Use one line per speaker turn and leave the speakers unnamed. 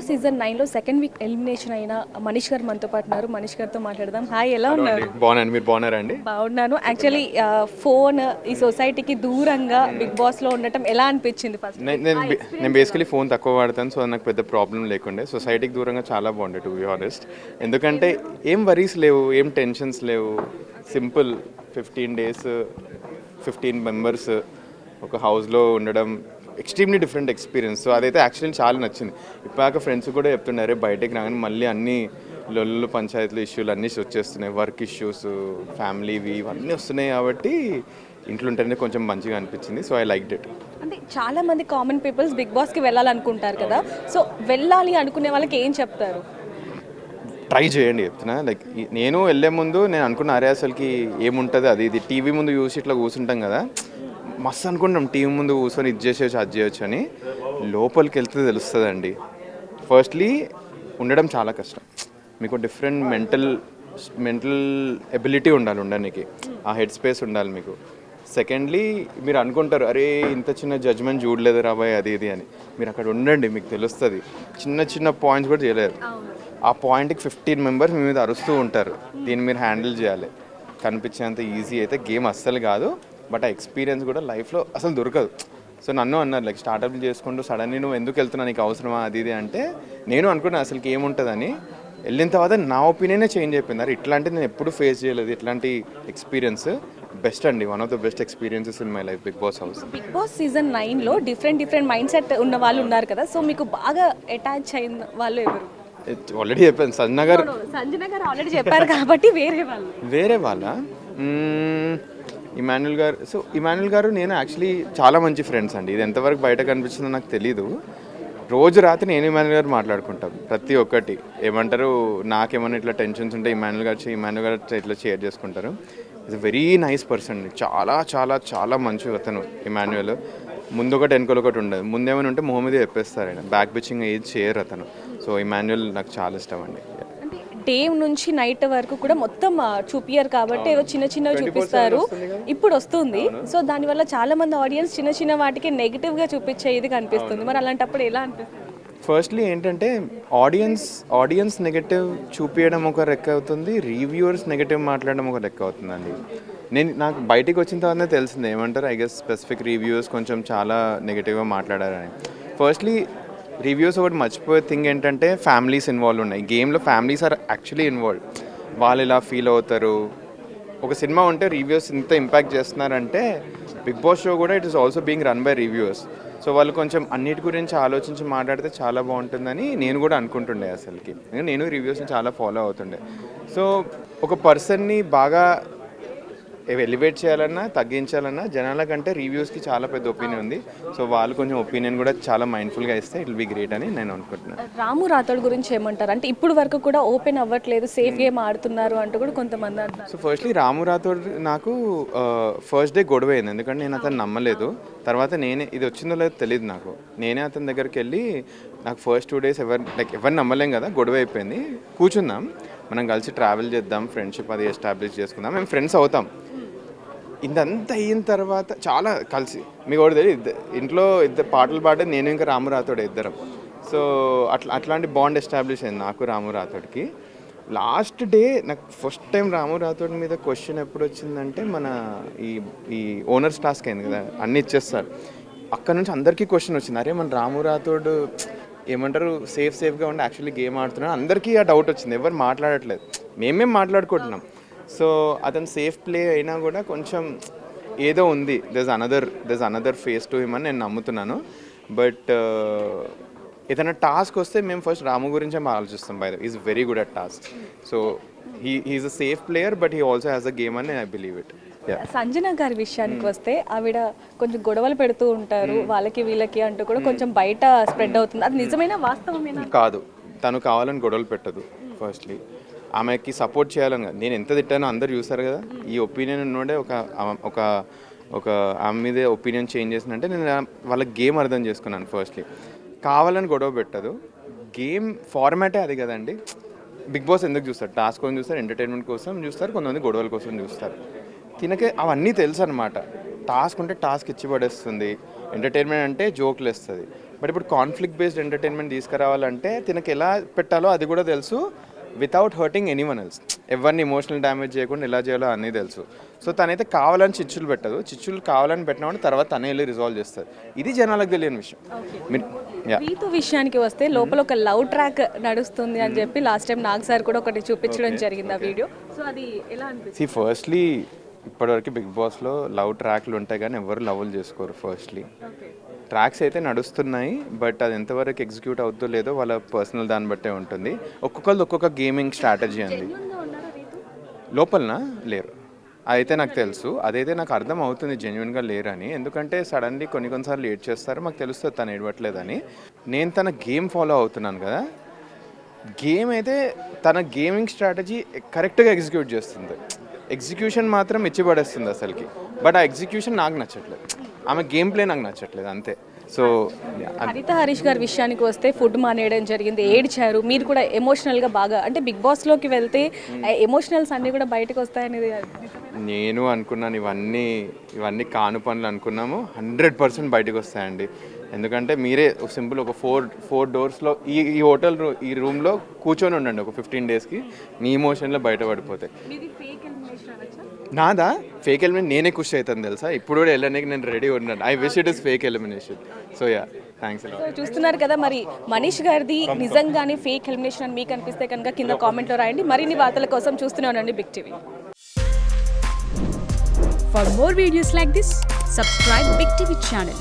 Boss season 9లో second week elimination అయిన మనీష్ గారు మనతో పాటు ఉన్నారు. మనీష్ గారితో మాట్లాడదాం. హాయ్, ఎలా ఉన్నారు?
బాగున్నాను, మీరు బాగున్నారా అండి?
బాగున్నాను. యాక్చువల్లీ ఫోన్ ఈ సొసైటీకి దూరంగా బిగ్ బాస్లో ఉండటం ఎలా అనిపించింది ఫస్ట్?
నేను బేసికలీ ఫోన్ తక్కువ వాడతాను, సో నాకు పెద్ద ప్రాబ్లం లేకుండే. సొసైటీకి దూరంగా చాలా బాగుండే, టు బి హానెస్ట్. ఎందుకంటే ఏం వరీస్ లేవు, ఏం టెన్షన్స్ లేవు. సింపుల్ 15 days 15 members ఒక హౌస్లో ఉండడం ఎక్స్ట్రీమ్లీ డిఫరెంట్ ఎక్స్పీరియన్స్. సో అదైతే యాక్చువల్లీ చాలా నచ్చింది. ఇప్పటిదాకా ఫ్రెండ్స్ కూడా చెప్తున్నారు బయటకు రాగానే మళ్ళీ అన్ని లొల్లు పంచాయతీలు ఇష్యూలు అన్నీ వచ్చేస్తున్నాయి, వర్క్ ఇష్యూస్, ఫ్యామిలీవి ఇవన్నీ వస్తున్నాయి. కాబట్టి ఇంట్లో ఉంటేనే కొంచెం మంచిగా అనిపించింది. So I like it.
అంటే చాలా మంది కామన్ పీపుల్స్ బిగ్ బాస్కి వెళ్ళాలనుకుంటారు కదా, సో వెళ్ళాలి అనుకునే వాళ్ళకి ఏం చెప్తారు?
ట్రై చేయండి చెప్తున్నా. లైక్ నేను వెళ్ళే ముందు నేను అనుకున్న అరే అసలుకి ఏముంటుంది, అది ఇది టీవీ ముందు చూసి ఇట్లా కూర్చుంటాం కదా, మస్తు అనుకుంటాం టీవీ ముందు కూర్చొని ఇది చేసేయచ్చు అది చేయొచ్చు అని. లోపలికి వెళ్తే తెలుస్తుందండి. ఫస్ట్లీ ఉండడం చాలా కష్టం. మీకు డిఫరెంట్ మెంటల్ ఎబిలిటీ ఉండాలి ఉండడానికి, ఆ హెడ్ స్పేస్ ఉండాలి మీకు. సెకండ్లీ మీరు అనుకుంటారు అరే ఇంత చిన్న జడ్జ్మెంట్ చూడలేదు రాబాయ్ అది ఇది అని. మీరు అక్కడ ఉండండి, మీకు తెలుస్తుంది. చిన్న చిన్న పాయింట్స్ కూడా చేయలేరు. ఆ పాయింట్కి 15 members మీ మీద అరుస్తూ ఉంటారు. దీన్ని మీరు హ్యాండిల్ చేయాలి. కనిపించేంత ఈజీ అయితే గేమ్ అస్సలు కాదు. బట్ ఆ ఎక్స్పీరియన్స్ కూడా లైఫ్లో అసలు దొరకదు. సో నన్ను అన్నారు లైక్ స్టార్టప్లు చేసుకుంటూ సడన్లీ నువ్వు ఎందుకు వెళ్తున్నావు, నీకు అవసరమా అది ఇది అంటే, నేను అనుకున్నాను అసలుకి ఏముంటుందని. వెళ్ళిన తర్వాత నా ఒపీనియనే చేంజ్ అయిపోయింది. అరే ఇట్లాంటిది నేను ఎప్పుడు ఫేస్ చేయలేదు, ఇట్లాంటి ఎక్స్పీరియన్స్ బెస్ట్ అండి. One of the best experiences in my life Bigg Boss house.
Bigg Boss season 9లో డిఫరెంట్ మైండ్ సెట్ ఉన్న వాళ్ళు ఉన్నారు కదా, సో మీకు బాగా అటాచ్ అయిన వాళ్ళు ఎవరు?
ఆల్రెడీ చెప్పాను, సంజన గారు
ఆల్రెడీ చెప్పారు కాబట్టి
వేరే వాళ్ళ ఇమాన్యుల్ గారు. సో ఇమాన్యుల్ గారు నేను యాక్చువల్లీ చాలా మంచి ఫ్రెండ్స్ అండి. ఇది ఎంతవరకు బయట కనిపిస్తుందో నాకు తెలీదు. రోజు రాత్రి నేను ఇమాన్యుల్ గారు మాట్లాడుకుంటాం ప్రతి ఒక్కటి. ఏమంటారు, నాకేమైనా ఇట్లా టెన్షన్స్ ఉంటే ఇమాన్యుల్ గారు ఇట్లా షేర్ చేసుకుంటారు. It's very nice person. చాలా చాలా చాలా మంచి అతను ఇమాన్యుల్. ముందు ఒకటి వెనుకలు ఒకటి ఉండదు. ముందేమైనా ఉంటే మొహం మీద చెప్పేస్తారు ఆయన. బ్యాక్ బిచ్చింగ్ ఏది చేయరు అతను. సో ఇమాన్యుల్ నాకు చాలా ఇష్టం అండి.
డే నుంచి నైట్ వరకు కూడా మొత్తం చూపియరు కాబట్టి ఏదో చిన్నవి చూపిస్తారు. ఇప్పుడు వస్తుంది. సో దానివల్ల చాలా మంది ఆడియన్స్ చిన్న వాటికి నెగిటివ్గా చూపించే ఇది కనిపిస్తుంది. మరి అలాంటప్పుడు ఎలా అనిపిస్తుంది?
ఫస్ట్లీ ఏంటంటే ఆడియన్స్ నెగటివ్ చూపించడం ఒక లెక్క అవుతుంది, రివ్యూవర్స్ నెగటివ్ మాట్లాడడం ఒక లెక్క అవుతుందండి. నాకు బయటికి వచ్చిన తర్వాత తెలిసింది ఏమంటారు, ఐ గెస్ స్పెసిఫిక్ రివ్యూవర్స్ కొంచెం చాలా నెగటివ్గా మాట్లాడారని. ఫస్ట్లీ రివ్యూస్ ఒకటి మర్చిపోయే థింగ్ ఏంటంటే ఫ్యామిలీస్ ఇన్వాల్వ్ ఉన్నాయి గేమ్లో. Families are actually involve. వాళ్ళు ఇలా ఫీల్ అవుతారు. ఒక సినిమా ఉంటే రివ్యూస్ ఇంత ఇంపాక్ట్ చేస్తున్నారంటే బిగ్ బాస్ షో కూడా it is also being run by reviewers. So వాళ్ళు కొంచెం అన్నిటి గురించి ఆలోచించి మాట్లాడితే చాలా బాగుంటుందని నేను కూడా అనుకుంటుండే అసలుకి. నేను రివ్యూస్ని చాలా ఫాలో అవుతుండే. సో ఒక పర్సన్ని బాగా ఎలివేట్ చేయాలన్నా తగ్గించాలన్నా జనాల కంటే రివ్యూస్కి చాలా పెద్ద ఒపీనియన్ ఉంది. సో వాళ్ళు కొంచెం ఒపీనియన్ కూడా చాలా మైండ్ఫుల్గా ఇస్తే ఇట్ విల్ బి గ్రేట్ అని నేను అనుకుంటున్నాను.
రాము రాథోడ్ గురించి ఏమంటారు? అంటే ఇప్పుడు వరకు కూడా ఓపెన్ అవ్వట్లేదు, సేఫ్ గేమ్ ఆడుతున్నారు అంటూ కూడా కొంతమంది అంటారు.
సో ఫస్ట్లీ రాము రాథోడ్ నాకు ఫస్ట్ డే గొడవ అయింది. ఎందుకంటే నేను అతను నమ్మలేదు. తర్వాత నేనే ఇది వచ్చిందో లేదో తెలియదు నాకు. నేనే అతని దగ్గరికి వెళ్ళి నాకు ఫస్ట్ 2 days ఎవరు నమ్మలేం కదా, గొడవ అయిపోయింది. కూర్చుందాం, మనం కలిసి ట్రావెల్ చేద్దాం, ఫ్రెండ్షిప్ అది ఎస్టాబ్లిష్ చేసుకుందాం, మేము ఫ్రెండ్స్ అవుతాం. ఇదంతా అయిన తర్వాత చాలా కలిసి మీకు ఒకటి తెలియదు, ఇంట్లో ఇద్దరు పాటలు పాడే నేను ఇంకా రాము రాథోడ్ ఇద్దరం. సో అట్లాంటి బాండ్ ఎస్టాబ్లిష్ అయింది నాకు రాము రాథోడ్కి. లాస్ట్ డే నాకు ఫస్ట్ టైం రాము రాథోడ్ మీద క్వశ్చన్ ఎప్పుడు వచ్చిందంటే మన ఈ ఓనర్స్ టాస్క్ అయింది కదా, అన్నీ ఇచ్చేస్తారు. అక్కడ నుంచి అందరికీ క్వశ్చన్ వచ్చింది, అరే మన రాము రాథోడ్ ఏమంటారు సేఫ్గా ఉండి యాక్చువల్లీ గేమ్ ఆడుతున్నాడు. అందరికీ ఆ డౌట్ వచ్చింది, ఎవరు మాట్లాడట్లేదు, మేమేం మాట్లాడుకుంటున్నాం. సో అతను సేఫ్ ప్లే అయినా కూడా కొంచెం ఏదో ఉంది, దెస్ అనదర్ ఫేస్ టు హిమ్ అని నేను నమ్ముతున్నాను. బట్ ఏదైనా టాస్క్ వస్తే మేము ఫస్ట్ రాము గురించే ఆలోచిస్తాం. By the way is very good at task. So he's a safe player but he also has a game అని ఐ బిలీవ్ ఇట్.
సంజన గారి విషయానికి వస్తే ఆవిడ కొంచెం గొడవలు పెడుతూ ఉంటారు, వాళ్ళకి వీళ్ళకి అంటూ కూడా కొంచెం బయట స్ప్రెడ్ అవుతుంది. అది నిజమైన వాస్తవమేనా?
కాదు, తను కావాలని గొడవలు పెట్టదు. ఫస్ట్లీ ఆమెకి సపోర్ట్ చేయాలని కాదు. నేను ఎంత తిట్టానో అందరు చూస్తారు కదా. ఈ ఒపీనియన్ ఉన్నోడే ఒక ఆమె మీదే ఒపీనియన్ చేంజ్ చేసినంటే నేను వాళ్ళ గేమ్ అర్థం చేసుకున్నాను. ఫస్ట్లీ కావాలని గొడవ పెట్టదు. గేమ్ ఫార్మాటే అది కదండి. బిగ్ బాస్ ఎందుకు చూస్తారు? టాస్క్ కోసం చూస్తారు, ఎంటర్టైన్మెంట్ కోసం చూస్తారు, కొంతమంది గొడవల కోసం చూస్తారు. తినకే అవన్నీ తెలుసు అనమాట. టాస్క్ ఉంటే టాస్క్ ఇచ్చి పడేస్తుంది, ఎంటర్టైన్మెంట్ అంటే జోక్లు వేస్తుంది. బట్ ఇప్పుడు కాన్ఫ్లిక్ట్ బేస్డ్ ఎంటర్టైన్మెంట్ తీసుకురావాలంటే తినకి ఎలా పెట్టాలో అది కూడా తెలుసు, వితౌట్ హర్టింగ్ ఎనీవన్ ఎల్స్. ఎవరిని ఎమోషనల్ డ్యామేజ్ చేయకుండా ఎలా చేయాలో అన్నీ తెలుసు. సో తనైతే కావాలని చిచ్చులు పెట్టదు, చిచ్చులు కావాలని పెట్టినప్పుడు తర్వాత తనే వెళ్ళి రిజాల్వ్ చేస్తుంది. ఇది జనాలకు తెలియని విషయం.
రీతు విషయానికి వస్తే లోపల ఒక లవ్ ట్రాక్ నడుస్తుంది అని చెప్పి లాస్ట్ టైం నాగ్ సార్ కూడా ఒకటి చూపించడం జరిగింది ఆ వీడియో. సో అది ఎలా అనిపిస్తుంది?
ఫస్ట్లీ ఇప్పటివరకు బిగ్ బాస్లో లవ్ ట్రాక్లు ఉంటాయి కానీ ఎవరు లవ్లు చేసుకోరు. ఫస్ట్లీ ట్రాక్స్ అయితే నడుస్తున్నాయి, బట్ అది ఎంతవరకు ఎగ్జిక్యూట్ అవుతుందో లేదో వాళ్ళ పర్సనల్ దాన్ని బట్టే ఉంటుంది. ఒక్కొక్కరిది ఒక్కొక్క గేమింగ్ స్ట్రాటజీ అండి. లోపలన లేరు, అయితే నాకు తెలుసు, అదైతే నాకు అర్థం అవుతుంది జెన్యున్గా లేరని. ఎందుకంటే సడన్లీ కొన్నిసార్లు లేట్ చేస్తారు, మాకు తెలుస్తుంది తను ఏడవట్లేదని. నేను తన గేమ్ ఫాలో అవుతున్నాను కదా, గేమ్ అయితే తన గేమింగ్ స్ట్రాటజీ కరెక్ట్గా ఎగ్జిక్యూట్ చేస్తుంది. ఎగ్జిక్యూషన్ మాత్రం ఇచ్చి పడేస్తుంది అసలుకి, బట్ ఆ ఎగ్జిక్యూషన్ నాకు నచ్చట్లేదు, ఆమె గేమ్ ప్లే నాకు నచ్చట్లేదు అంతే. సో
హరిత హరీష్ గారి విషయానికి వస్తే ఫుడ్ మానేయడం జరిగింది, ఏడ్చారు. మీరు కూడా ఎమోషనల్గా బాగా, అంటే బిగ్ బాస్లోకి వెళ్తే ఎమోషనల్స్ అన్నీ కూడా బయటకు వస్తాయనేది
నేను అనుకున్నాను. ఇవన్నీ కాను పనులు అనుకున్నాము, 100% బయటకు వస్తాయండి. ఎందుకంటే మీరే సింపుల్ ఒక ఫోర్ డోర్స్లో ఈ హోటల్ ఈ రూమ్లో కూర్చొని ఉండండి ఒక 15 డేస్కి, మీ ఎమోషన్లో బయటపడిపోతాయి. నాదా ఫేక్ ఎలిమినేషన్ నేనే ఖుషి అవుతాను తెలుసా. ఇప్పుడు కూడా వెళ్ళడానికి నేను రెడీ ఉన్నాను. I wish it is fake elimination. So yeah, thanks.
So చూస్తున్నారు కదా, మరి మనీష్ గారిది నిజంగానే ఫేక్ ఎలిమినేషన్ అని మీకు అనిపిస్తే కనుక కింద కామెంట్లో రాయండి. మరిన్ని వార్తల కోసం చూస్తూనే ఉండండి big TV.
For more videos like this, subscribe Big TV channel.